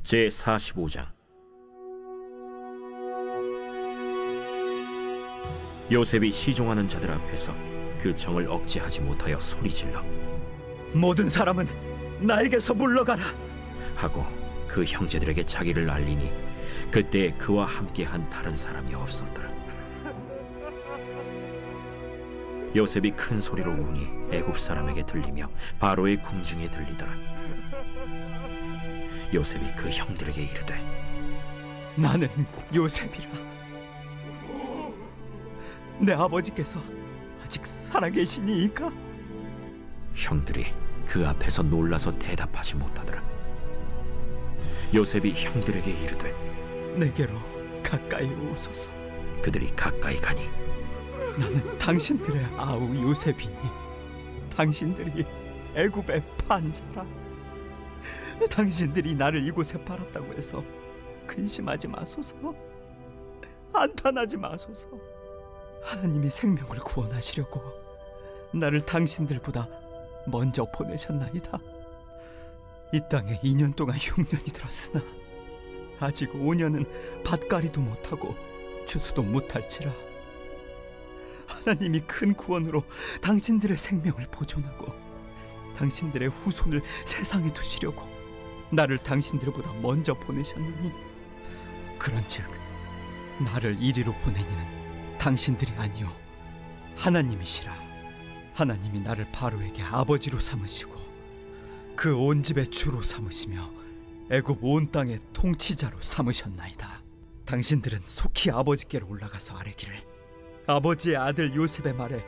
제45장. 요셉이 시종하는 자들 앞에서 그 정을 억제하지 못하여 소리질러 모든 사람은 나에게서 물러가라 하고 그 형제들에게 자기를 알리니 그때 그와 함께한 다른 사람이 없었더라. 요셉이 큰 소리로 우니 애굽 사람에게 들리며 바로의 궁중에 들리더라. 요셉이 그 형들에게 이르되 나는 요셉이라. 내 아버지께서 아직 살아계시니이까? 형들이 그 앞에서 놀라서 대답하지 못하더라. 요셉이 형들에게 이르되 내게로 가까이 오소서. 그들이 가까이 가니 나는 당신들의 아우 요셉이니 당신들이 애굽의 판자라. 당신들이 나를 이곳에 팔았다고 해서 근심하지 마소서. 안탄하지 마소서. 하나님이 생명을 구원하시려고 나를 당신들보다 먼저 보내셨나이다. 이 땅에 2년 동안 흉년이 들었으나 아직 5년은 밭갈이도 못하고 추수도 못할지라. 하나님이 큰 구원으로 당신들의 생명을 보존하고 당신들의 후손을 세상에 두시려고 나를 당신들보다 먼저 보내셨느니, 그런즉 나를 이리로 보내니는 당신들이 아니요 하나님이시라. 하나님이 나를 바로에게 아버지로 삼으시고 그 온 집의 주로 삼으시며 애굽 온 땅의 통치자로 삼으셨나이다. 당신들은 속히 아버지께로 올라가서 아뢰기를, 아버지의 아들 요셉의 말에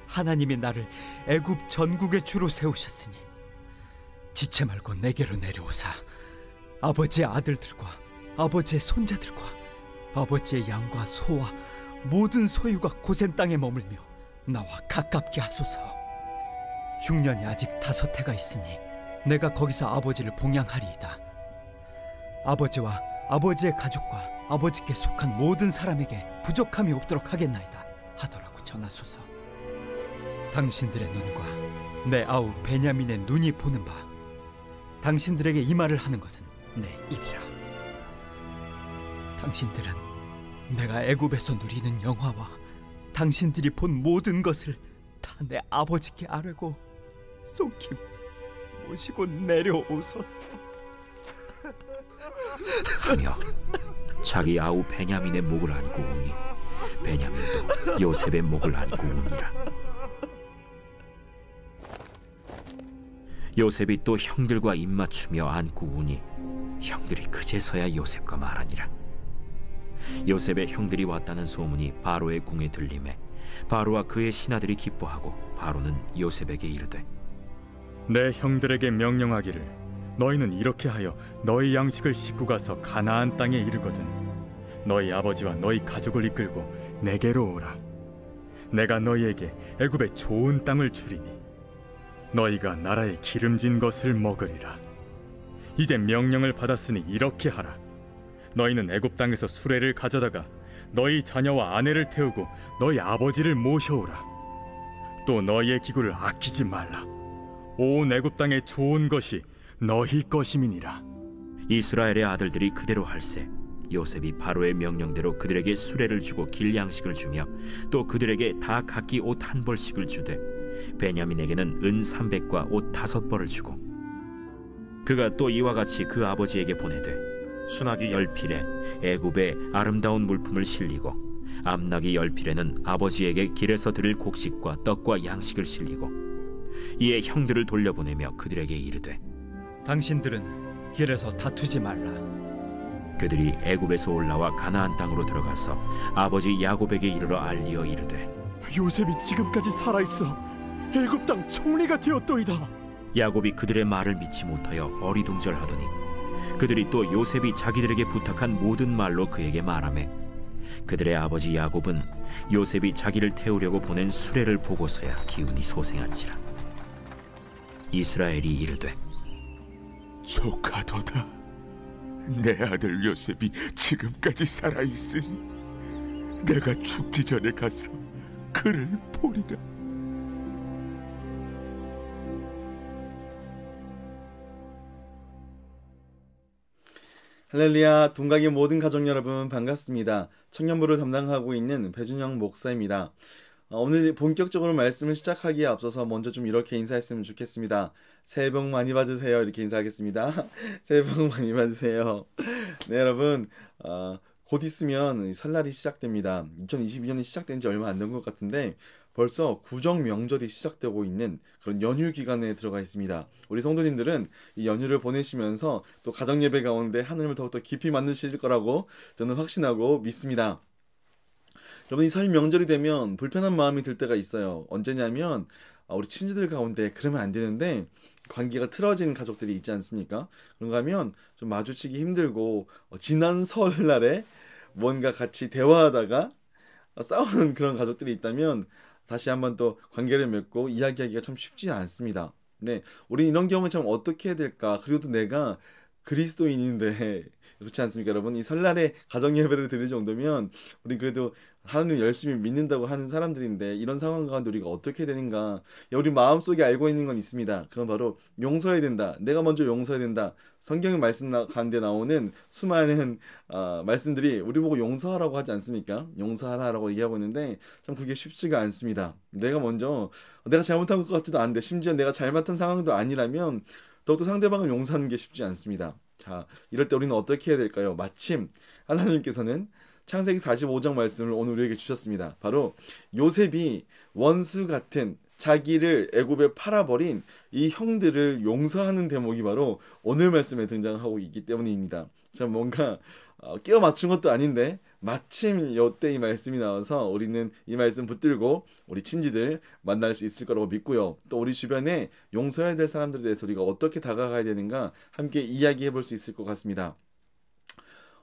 하나님이 나를 애굽 전국의 주로 세우셨으니 지체 말고 내게로 내려오사 아버지의 아들들과 아버지의 손자들과 아버지의 양과 소와 모든 소유가 고센 땅에 머물며 나와 가깝게 하소서. 흉년이 아직 5해가 있으니 내가 거기서 아버지를 봉양하리이다. 아버지와 아버지의 가족과 아버지께 속한 모든 사람에게 부족함이 없도록 하겠나이다 하더라고 전하소서. 당신들의 눈과 내 아우 베냐민의 눈이 보는 바 당신들에게 이 말을 하는 것은 내 입이라. 당신들은 내가 애굽에서 누리는 영화와 당신들이 본 모든 것을 다 내 아버지께 아뢰고 속히 모시고 내려오소서 하며 자기 아우 베냐민의 목을 안고 우니 베냐민도 요셉의 목을 안고 우니라. 요셉이 또 형들과 입맞추며 안고 우니 형들이 그제서야 요셉과 말하니라. 요셉의 형들이 왔다는 소문이 바로의 궁에 들리매 바로와 그의 신하들이 기뻐하고 바로는 요셉에게 이르되, 내 형들에게 명령하기를 너희는 이렇게 하여 너희 양식을 싣고 가서 가나안 땅에 이르거든 너희 아버지와 너희 가족을 이끌고 내게로 오라. 내가 너희에게 애굽의 좋은 땅을 주리니 너희가 나라의 기름진 것을 먹으리라. 이제 명령을 받았으니 이렇게 하라. 너희는 애굽 땅에서 수레를 가져다가 너희 자녀와 아내를 태우고 너희 아버지를 모셔오라. 또 너희의 기구를 아끼지 말라. 온 애굽 땅의 좋은 것이 너희 것임이니라. 이스라엘의 아들들이 그대로 할세 요셉이 바로의 명령대로 그들에게 수레를 주고 길 양식을 주며 또 그들에게 다 각기 옷 1벌씩을 주되 베냐민에게는 은 300과 옷 5벌을 주고 그가 또 이와 같이 그 아버지에게 보내되 수나기 10필에 애굽의 아름다운 물품을 실리고 암나기 10필에는 아버지에게 길에서 드릴 곡식과 떡과 양식을 실리고 이에 형들을 돌려보내며 그들에게 이르되, 당신들은 길에서 다투지 말라. 그들이 애굽에서 올라와 가나안 땅으로 들어가서 아버지 야곱에게 이르러 알리어 이르되, 요셉이 지금까지 살아있어 애굽 땅 총리가 되었도이다. 야곱이 그들의 말을 믿지 못하여 어리둥절하더니 그들이 또 요셉이 자기들에게 부탁한 모든 말로 그에게 말하매 그들의 아버지 야곱은 요셉이 자기를 태우려고 보낸 수레를 보고서야 기운이 소생한지라. 이스라엘이 이르되, 조카도다. 내 아들 요셉이 지금까지 살아있으니 내가 죽기 전에 가서 그를 보리라. 할렐루야, 동각의 모든 가족 여러분 반갑습니다. 청년부를 담당하고 있는 배준영 목사입니다. 오늘 본격적으로 말씀을 시작하기에 앞서서 먼저 좀 이렇게 인사했으면 좋겠습니다. 새해 복 많이 받으세요. 이렇게 인사하겠습니다. 새해 복 많이 받으세요. 네, 여러분, 곧 있으면 설날이 시작됩니다. 2022년이 시작된 지 얼마 안 된 것 같은데 벌써 구정 명절이 시작되고 있는 그런 연휴 기간에 들어가 있습니다. 우리 성도님들은 이 연휴를 보내시면서 또 가정 예배 가운데 하나님을 더욱더 깊이 만나실 거라고 저는 확신하고 믿습니다. 여러분, 이 설 명절이 되면 불편한 마음이 들 때가 있어요. 언제냐면 우리 친지들 가운데 그러면 안 되는데 관계가 틀어진 가족들이 있지 않습니까? 그런가 하면 좀 마주치기 힘들고 지난 설날에 뭔가 같이 대화하다가 싸우는 그런 가족들이 있다면 다시 한번 또 관계를 맺고 이야기하기가 참 쉽지 않습니다. 네, 우리 이런 경우에 참 어떻게 해야 될까? 그리고 내가 그리스도인인데 그렇지 않습니까, 여러분? 이 설날에 가정 예배를 드릴 정도면 우리 그래도 하나님 열심히 믿는다고 하는 사람들인데 이런 상황 가운데 우리가 어떻게 되는가? 우리 마음속에 알고 있는 건 있습니다. 그건 바로 용서해야 된다. 내가 먼저 용서해야 된다. 성경의 말씀 가운데 나오는 수많은 말씀들이 우리 보고 용서하라고 하지 않습니까? 용서하라고 얘기하고 있는데 참 그게 쉽지가 않습니다. 내가 잘못한 것 같지도 않은데 심지어 내가 잘못한 상황도 아니라면 더욱더 상대방을 용서하는 게 쉽지 않습니다. 자, 이럴 때 우리는 어떻게 해야 될까요? 마침 하나님께서는 창세기 45장 말씀을 오늘 우리에게 주셨습니다. 바로 요셉이 원수 같은 자기를 애굽에 팔아버린 이 형들을 용서하는 대목이 바로 오늘 말씀에 등장하고 있기 때문입니다. 참 뭔가 끼워 맞춘 것도 아닌데 마침 이때 이 말씀이 나와서 우리는 이 말씀 붙들고 우리 친지들 만날 수 있을 거라고 믿고요. 또 우리 주변에 용서해야 될 사람들에 대해서 우리가 어떻게 다가가야 되는가 함께 이야기해 볼 수 있을 것 같습니다.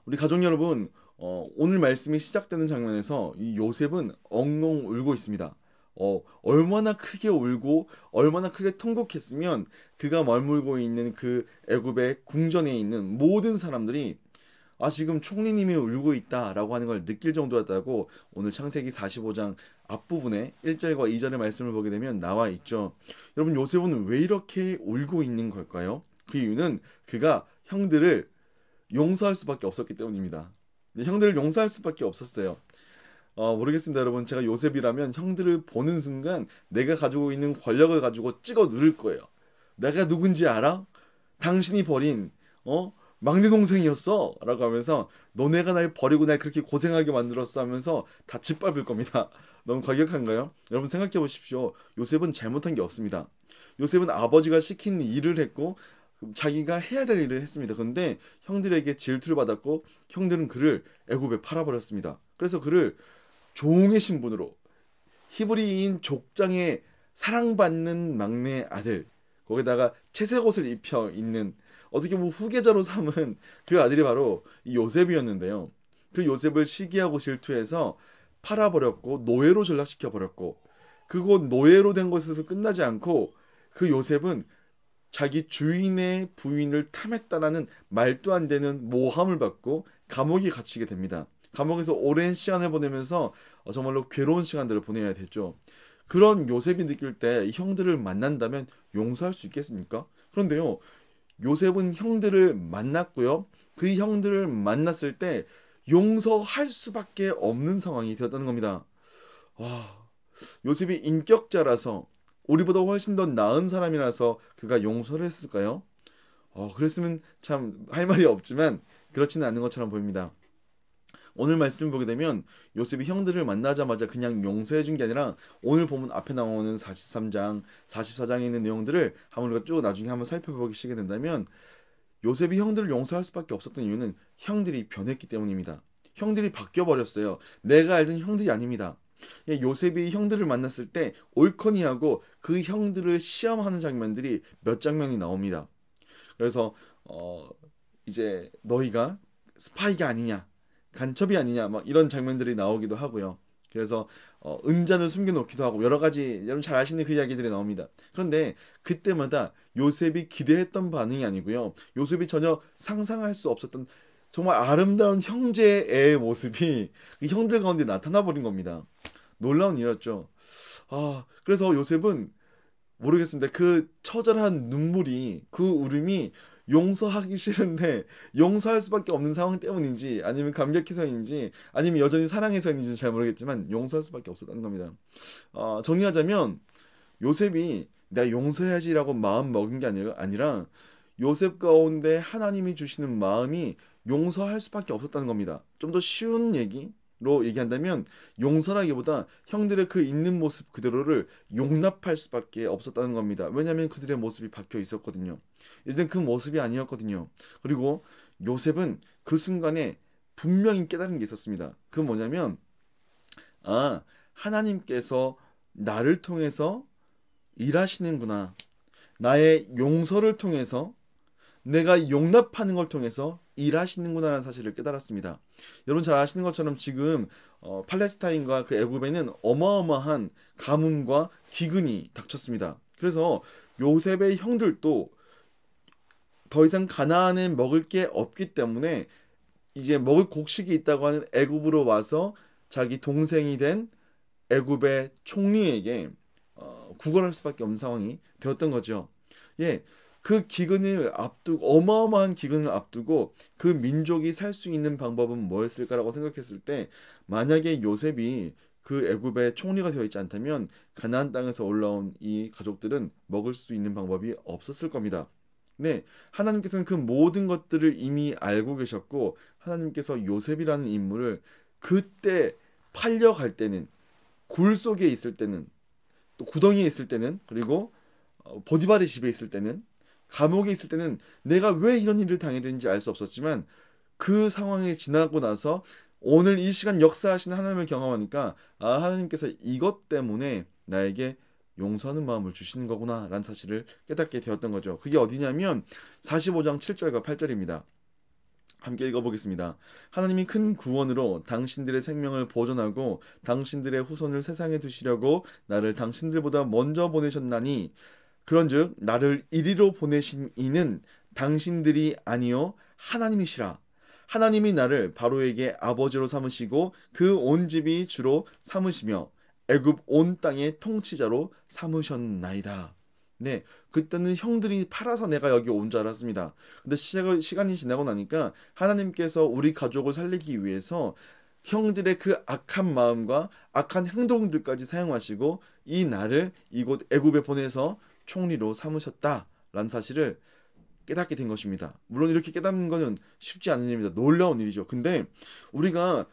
우리 가족 여러분, 오늘 말씀이 시작되는 장면에서 이 요셉은 엉엉 울고 있습니다. 얼마나 크게 울고 얼마나 크게 통곡했으면 그가 머물고 있는 그 애굽의 궁전에 있는 모든 사람들이 지금 총리님이 울고 있다라고 하는 걸 느낄 정도였다고 오늘 창세기 45장 앞부분에 1절과 2절의 말씀을 보게 되면 나와 있죠. 여러분, 요셉은 왜 이렇게 울고 있는 걸까요? 그 이유는 그가 형들을 용서할 수밖에 없었기 때문입니다. 형들을 용서할 수밖에 없었어요. 모르겠습니다, 여러분. 제가 요셉이라면 형들을 보는 순간 내가 가지고 있는 권력을 가지고 찍어 누를 거예요. 내가 누군지 알아? 당신이 버린 막내 동생이었어 라고 하면서 너네가 날 버리고 날 그렇게 고생하게 만들었어 하면서 다 짓밟을 겁니다. 너무 과격한가요? 여러분, 생각해 보십시오. 요셉은 잘못한 게 없습니다. 요셉은 아버지가 시킨 일을 했고 자기가 해야 될 일을 했습니다. 그런데 형들에게 질투를 받았고 형들은 그를 애굽에 팔아버렸습니다. 그래서 그를 종의 신분으로 히브리인 족장의 사랑받는 막내 아들, 거기다가 채색 옷을 입혀 있는 어떻게 보면 후계자로 삼은 그 아들이 바로 이 요셉이었는데요. 그 요셉을 시기하고 질투해서 팔아버렸고 노예로 전락시켜버렸고, 그곳 노예로 된 것에서 끝나지 않고 그 요셉은 자기 주인의 부인을 탐했다라는 말도 안 되는 모함을 받고 감옥에 갇히게 됩니다. 감옥에서 오랜 시간을 보내면서 정말로 괴로운 시간들을 보내야 됐죠. 그런 요셉이 느낄 때 형들을 만난다면 용서할 수 있겠습니까? 그런데요, 요셉은 형들을 만났고요. 그 형들을 만났을 때 용서할 수밖에 없는 상황이 되었다는 겁니다. 요셉이 인격자라서 우리보다 훨씬 더 나은 사람이라서 그가 용서를 했을까요? 그랬으면 참 할 말이 없지만 그렇지는 않은 것처럼 보입니다. 오늘 말씀을 보게 되면 요셉이 형들을 만나자마자 그냥 용서해 준 게 아니라 오늘 보면 앞에 나오는 43장, 44장에 있는 내용들을 한번 우리가 쭉 나중에 한번 살펴보시게 된다면 요셉이 형들을 용서할 수밖에 없었던 이유는 형들이 변했기 때문입니다. 형들이 바뀌어버렸어요. 내가 알던 형들이 아닙니다. 요셉이 형들을 만났을 때 올커니하고 그 형들을 시험하는 장면들이 몇 장면이 나옵니다. 그래서 이제 너희가 스파이가 아니냐, 간첩이 아니냐, 막 이런 장면들이 나오기도 하고요. 그래서 은잔을 숨겨놓기도 하고 여러 가지 여러분 잘 아시는 그 이야기들이 나옵니다. 그런데 그때마다 요셉이 기대했던 반응이 아니고요, 요셉이 전혀 상상할 수 없었던 정말 아름다운 형제의 모습이 그 형들 가운데 나타나 버린 겁니다. 놀라운 일이었죠. 그래서 요셉은 모르겠습니다. 그 처절한 눈물이, 그 울음이 용서하기 싫은데 용서할 수밖에 없는 상황 때문인지 아니면 감격해서인지 아니면 여전히 사랑해서인지는 잘 모르겠지만 용서할 수밖에 없었다는 겁니다. 정리하자면 요셉이 내가 용서해야지라고 마음 먹은 게 아니라 요셉 가운데 하나님이 주시는 마음이 용서할 수밖에 없었다는 겁니다. 좀 더 쉬운 얘기로 얘기한다면 용서라기보다 형들의 그 있는 모습 그대로를 용납할 수밖에 없었다는 겁니다. 왜냐하면 그들의 모습이 박혀 있었거든요. 이제는 그 모습이 아니었거든요. 그리고 요셉은 그 순간에 분명히 깨달은 게 있었습니다. 그 뭐냐면 하나님께서 나를 통해서 일하시는구나. 나의 용서를 통해서 내가 용납하는 걸 통해서 일하시는구나라는 사실을 깨달았습니다. 여러분 잘 아시는 것처럼 지금 팔레스타인과 그 애굽에는 어마어마한 가뭄과 기근이 닥쳤습니다. 그래서 요셉의 형들도 더 이상 가나안에 먹을 게 없기 때문에 이제 먹을 곡식이 있다고 하는 애굽으로 와서 자기 동생이 된 애굽의 총리에게 구걸할 수밖에 없는 상황이 되었던 거죠. 그 기근을 앞두고 어마어마한 기근을 앞두고 그 민족이 살 수 있는 방법은 뭐였을까라고 생각했을 때 만약에 요셉이 그 애굽의 총리가 되어 있지 않다면 가나안 땅에서 올라온 이 가족들은 먹을 수 있는 방법이 없었을 겁니다. 네, 하나님께서는 그 모든 것들을 이미 알고 계셨고 하나님께서 요셉이라는 인물을 그때 팔려갈 때는 굴 속에 있을 때는 또 구덩이에 있을 때는 그리고 보디발의 집에 있을 때는 감옥에 있을 때는 내가 왜 이런 일을 당해야 되는지 알 수 없었지만 그 상황이 지나고 나서 오늘 이 시간 역사하시는 하나님을 경험하니까 하나님께서 이것 때문에 나에게 용서하는 마음을 주시는 거구나 라는 사실을 깨닫게 되었던 거죠. 그게 어디냐면 45장 7절과 8절입니다. 함께 읽어보겠습니다. 하나님이 큰 구원으로 당신들의 생명을 보존하고 당신들의 후손을 세상에 두시려고 나를 당신들보다 먼저 보내셨나니 그런즉 나를 이리로 보내신 이는 당신들이 아니요 하나님이시라. 하나님이 나를 바로에게 아버지로 삼으시고 그 온 집이 주로 삼으시며 애굽 온 땅의 통치자로 삼으셨나이다. 네, 그때는 형들이 팔아서 내가 여기 온 줄 알았습니다. 근데 시간이 지나고 나니까 하나님께서 우리 가족을 살리기 위해서 형들의 그 악한 마음과 악한 행동들까지 사용하시고 이 나를 이곳 애굽에 보내서 총리로 삼으셨다라는 사실을 깨닫게 된 것입니다. 물론 이렇게 깨닫는 것은 쉽지 않은 일입니다. 놀라운 일이죠. 근데 우리가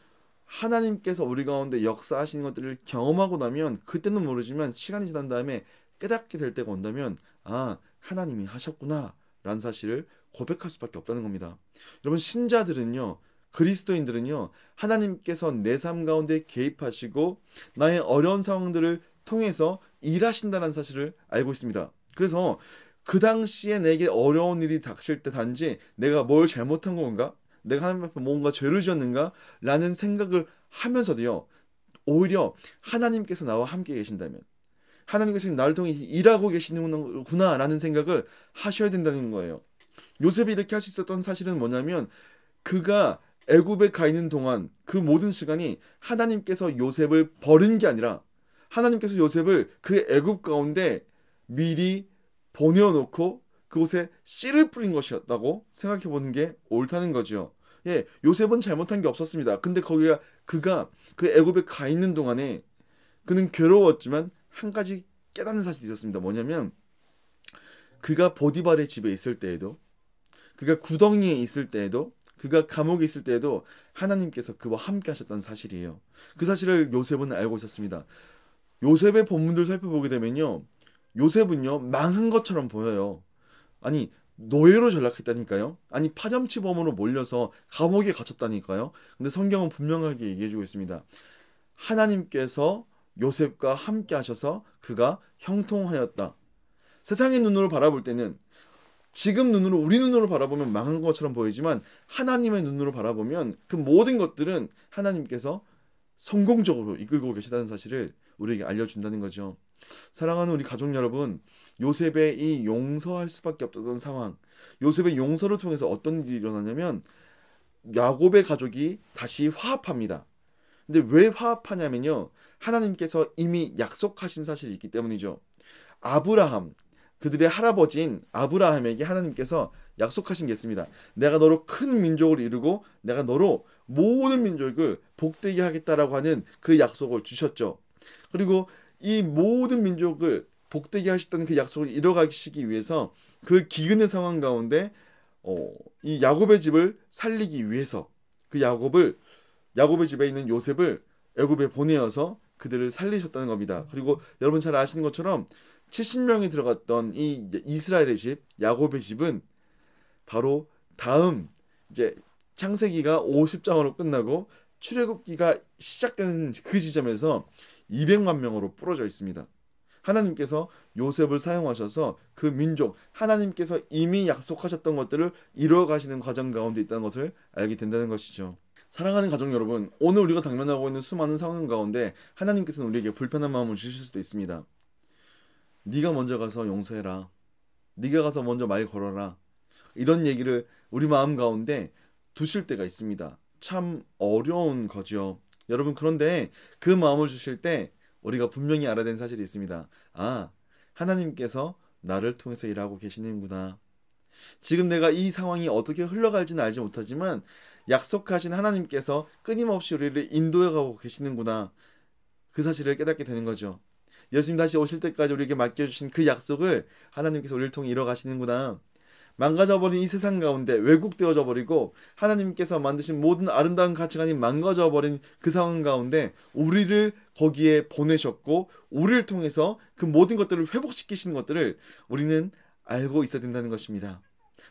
하나님께서 우리 가운데 역사하시는 것들을 경험하고 나면 그때는 모르지만 시간이 지난 다음에 깨닫게 될 때가 온다면 하나님이 하셨구나 라는 사실을 고백할 수밖에 없다는 겁니다. 여러분 신자들은요 그리스도인들은요 하나님께서 내 삶 가운데 개입하시고 나의 어려운 상황들을 통해서 일하신다는 사실을 알고 있습니다. 그래서 그 당시에 내게 어려운 일이 닥칠 때 단지 내가 뭘 잘못한 건가? 내가 하나님 앞에 뭔가 죄를 지었는가? 라는 생각을 하면서도요 오히려 하나님께서 나와 함께 계신다면 하나님께서 지금 나를 통해 일하고 계시는구나 라는 생각을 하셔야 된다는 거예요. 요셉이 이렇게 할 수 있었던 사실은 뭐냐면 그가 애굽에 가 있는 동안 그 모든 시간이 하나님께서 요셉을 버린 게 아니라 하나님께서 요셉을 그 애굽 가운데 미리 보내어놓고 그곳에 씨를 뿌린 것이었다고 생각해 보는 게 옳다는 거죠. 요셉은 잘못한 게 없었습니다. 근데 그가 그 애굽에 가 있는 동안에 그는 괴로웠지만 한 가지 깨닫는 사실이 있었습니다. 뭐냐면 그가 보디발의 집에 있을 때에도 그가 구덩이에 있을 때에도 그가 감옥에 있을 때에도 하나님께서 그와 함께 하셨다는 사실이에요. 그 사실을 요셉은 알고 있었습니다. 요셉의 본문들 살펴보게 되면요 요셉은요 망한 것처럼 보여요. 아니 노예로 전락했다니까요. 아니 파렴치범으로 몰려서 감옥에 갇혔다니까요. 근데 성경은 분명하게 얘기해주고 있습니다. 하나님께서 요셉과 함께 하셔서 그가 형통하였다. 세상의 눈으로 바라볼 때는 지금 눈으로 우리 눈으로 바라보면 망한 것처럼 보이지만 하나님의 눈으로 바라보면 그 모든 것들은 하나님께서 성공적으로 이끌고 계시다는 사실을 우리에게 알려준다는 거죠. 사랑하는 우리 가족 여러분, 요셉의 이 용서할 수밖에 없었던 상황, 요셉의 용서를 통해서 어떤 일이 일어나냐면 야곱의 가족이 다시 화합합니다. 근데 왜 화합하냐면요 하나님께서 이미 약속하신 사실이 있기 때문이죠. 아브라함, 그들의 할아버지인 아브라함에게 하나님께서 약속하신 게 있습니다. 내가 너로 큰 민족을 이루고 내가 너로 모든 민족을 복되게 하겠다라고 하는 그 약속을 주셨죠. 그리고 이 모든 민족을 복되게 하셨다는 그 약속을 이뤄가시기 위해서 그 기근의 상황 가운데 이 야곱의 집을 살리기 위해서 그 야곱의 집에 있는 요셉을 애굽에 보내어서 그들을 살리셨다는 겁니다. 그리고 여러분 잘 아시는 것처럼 70명이 들어갔던 이 이스라엘의 집, 야곱의 집은 바로 다음 이제 창세기가 50장으로 끝나고 출애굽기가 시작되는 그 지점에서 200만 명으로 부러져 있습니다. 하나님께서 요셉을 사용하셔서 그 민족, 하나님께서 이미 약속하셨던 것들을 이루어 가시는 과정 가운데 있다는 것을 알게 된다는 것이죠. 사랑하는 가족 여러분, 오늘 우리가 당면하고 있는 수많은 상황 가운데 하나님께서는 우리에게 불편한 마음을 주실 수도 있습니다. 네가 먼저 가서 용서해라. 네가 가서 먼저 말 걸어라. 이런 얘기를 우리 마음 가운데 두실 때가 있습니다. 참 어려운 거죠. 여러분, 그런데 그 마음을 주실 때 우리가 분명히 알아야 되는 사실이 있습니다. 아, 하나님께서 나를 통해서 일하고 계시는구나. 지금 내가 이 상황이 어떻게 흘러갈지는 알지 못하지만 약속하신 하나님께서 끊임없이 우리를 인도해가고 계시는구나. 그 사실을 깨닫게 되는 거죠. 예수님 다시 오실 때까지 우리에게 맡겨주신 그 약속을 하나님께서 우리를 통해 이뤄가시는구나. 망가져버린 이 세상 가운데 왜곡되어져 버리고 하나님께서 만드신 모든 아름다운 가치관이 망가져버린 그 상황 가운데 우리를 거기에 보내셨고 우리를 통해서 그 모든 것들을 회복시키시는 것들을 우리는 알고 있어야 된다는 것입니다.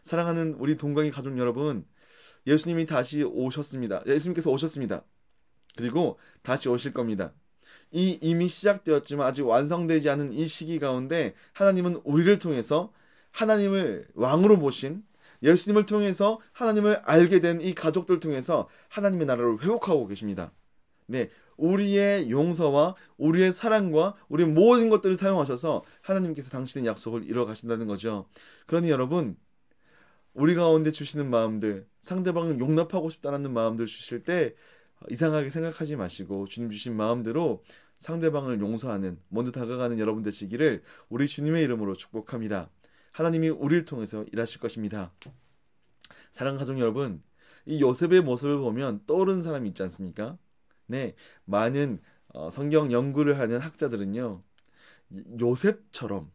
사랑하는 우리 동강의 가족 여러분, 예수님이 다시 오셨습니다. 예수님께서 오셨습니다. 그리고 다시 오실 겁니다. 이미 시작되었지만 아직 완성되지 않은 이 시기 가운데 하나님은 우리를 통해서 하나님을 왕으로 모신 예수님을 통해서 하나님을 알게 된 이 가족들 통해서 하나님의 나라를 회복하고 계십니다. 네, 우리의 용서와 우리의 사랑과 우리의 모든 것들을 사용하셔서 하나님께서 당신의 약속을 이뤄 가신다는 거죠. 그러니 여러분, 우리 가운데 주시는 마음들, 상대방을 용납하고 싶다는 마음들 주실 때 이상하게 생각하지 마시고 주님 주신 마음대로 상대방을 용서하는, 먼저 다가가는 여러분 되시기를 우리 주님의 이름으로 축복합니다. 하나님이 우리를 통해서 일하실 것입니다. 사랑하는 가족 여러분, 이 요셉의 모습을 보면 떠오르는 사람이 있지 않습니까? 네, 많은 성경 연구를 하는 학자들은요, 요셉처럼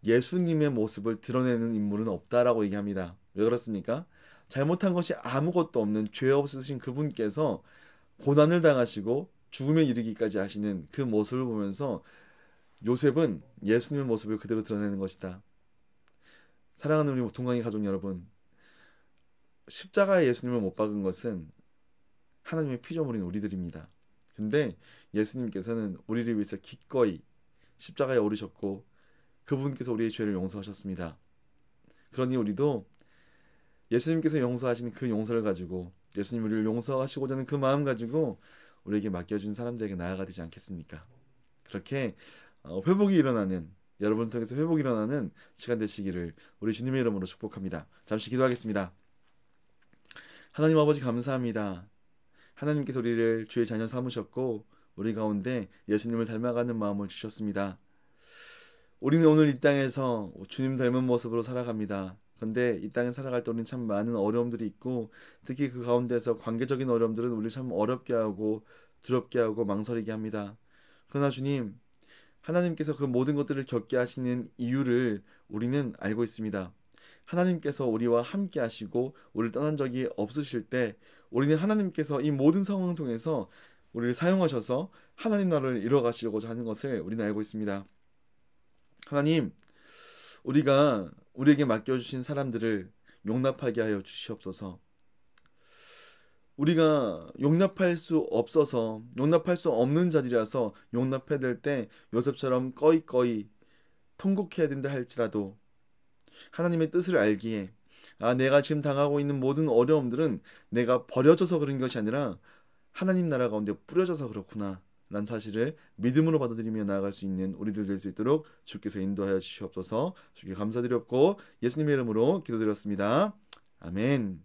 예수님의 모습을 드러내는 인물은 없다라고 얘기합니다. 왜 그렇습니까? 잘못한 것이 아무것도 없는 죄 없으신 그분께서 고난을 당하시고 죽음에 이르기까지 하시는 그 모습을 보면서 요셉은 예수님의 모습을 그대로 드러내는 것이다. 사랑하는 우리 동강의 가족 여러분, 십자가에 예수님을 못 박은 것은 하나님의 피조물인 우리들입니다. 근데 예수님께서는 우리를 위해서 기꺼이 십자가에 오르셨고 그분께서 우리의 죄를 용서하셨습니다. 그러니 우리도 예수님께서 용서하신 그 용서를 가지고 예수님 우리를 용서하시고자 하는 그 마음 가지고 우리에게 맡겨준 사람들에게 나아가 되지 않겠습니까? 그렇게 회복이 일어나는, 여러분을 통해서 회복이 일어나는 시간 되시기를 우리 주님의 이름으로 축복합니다. 잠시 기도하겠습니다. 하나님 아버지 감사합니다. 하나님께서 우리를 주의 자녀 삼으셨고 우리 가운데 예수님을 닮아가는 마음을 주셨습니다. 우리는 오늘 이 땅에서 주님 닮은 모습으로 살아갑니다. 그런데 이 땅에 살아갈 때 우리는 참 많은 어려움들이 있고 특히 그 가운데서 관계적인 어려움들은 우리를 참 어렵게 하고 두렵게 하고 망설이게 합니다. 그러나 주님, 하나님께서 그 모든 것들을 겪게 하시는 이유를 우리는 알고 있습니다. 하나님께서 우리와 함께 하시고 우리를 떠난 적이 없으실 때 우리는 하나님께서 이 모든 상황을 통해서 우리를 사용하셔서 하나님 나라를 이루어 가시려고자 하는 것을 우리는 알고 있습니다. 하나님, 우리가 우리에게 맡겨주신 사람들을 용납하게 하여 주시옵소서. 우리가 용납할 수 없어서, 용납할 수 없는 자들이라서 용납해야 될 때 요셉처럼 꺼이꺼이 통곡해야 된다 할지라도 하나님의 뜻을 알기에 내가 지금 당하고 있는 모든 어려움들은 내가 버려져서 그런 것이 아니라 하나님 나라 가운데 뿌려져서 그렇구나 라는 사실을 믿음으로 받아들이며 나아갈 수 있는 우리들 될 수 있도록 주께서 인도하여 주시옵소서. 주께 감사드렸고 예수님의 이름으로 기도드렸습니다. 아멘.